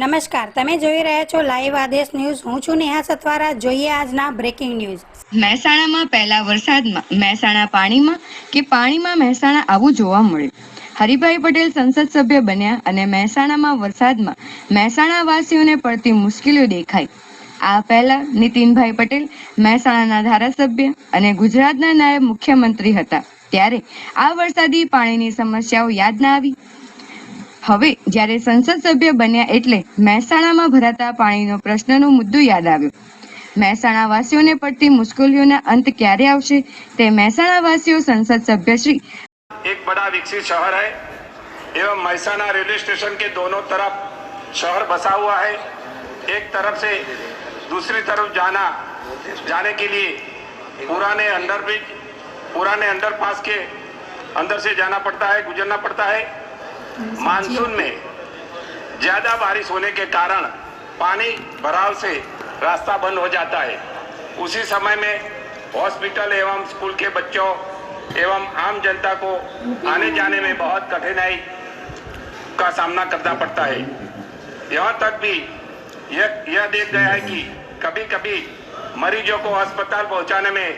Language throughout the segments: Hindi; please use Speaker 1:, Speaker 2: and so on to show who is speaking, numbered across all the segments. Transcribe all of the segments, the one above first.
Speaker 1: નમસ્કાર, તમે જોઈ રહ્યા છો લાઈવ આદેશ ન્યૂઝ. હું છું નેહા સથવારા. જોઈએ આજના બ્રેકિંગ ન્યૂઝ.
Speaker 2: મહેસાણામાં પહેલા વરસાદમાં મહેસાણા પાણીમાં મહેસાણા આવું જોવા મળ્યું. હરિભાઈ પટેલ સંસદ સભ્ય બન્યા અને મહેસાણામાં વરસાદમાં મહેસાણા વાસીઓને પડતી મુશ્કેલીઓ દેખાઈ. આ પહેલા નીતિનભાઈ પટેલ મહેસાણાના ધારાસભ્ય અને ગુજરાતના નાયબ મુખ્યમંત્રી હતા ત્યારે આ વરસાદી પાણીની સમસ્યાઓ યાદ ના આવી. હવે જ્યારે સંસદ સભ્ય બન્યા એટલે મહેસાણામાં ભરાતા પાણીનો પ્રશ્નનો મુદ્દો યાદ આવ્યો. મહેસાણા વાસીઓને પડતી મુશ્કેલીઓના અંત ક્યારે આવશે તે મહેસાણા વાસીઓ સંસદ सभ्य श्री
Speaker 3: एक बड़ा विकसित शहर है एवं महेसाना रेलवे स्टेशन के दोनों तरफ शहर बसा हुआ है। एक तरफ से दूसरी तरफ जाने के लिए पुराने अंडरपास के अंदर से जाना पड़ता है, गुजरना पड़ता है। मानसून में ज्यादा बारिश होने के कारण पानी भराव से रास्ता बंद हो जाता है। उसी समय में हॉस्पिटल एवं स्कूल के बच्चों एवं आम जनता को आने जाने में बहुत कठिनाई का सामना करना पड़ता है। यहाँ तक भी यह देख गया है कि कभी कभी मरीजों को अस्पताल पहुंचाने में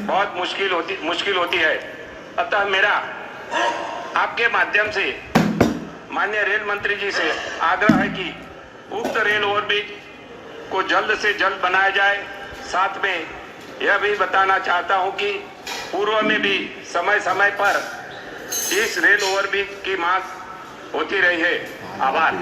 Speaker 3: बहुत मुश्किल होती है। अतः मेरा आपके माध्यम से माननीय रेल मंत्री जी से आग्रह है कि उक्त रेल ओवरब्रिज को जल्द से जल्द बनाया जाए। साथ में यह भी बताना चाहता हूं कि पूर्व में भी समय समय पर इस रेल ओवरब्रिज की मांग होती रही है। आभार।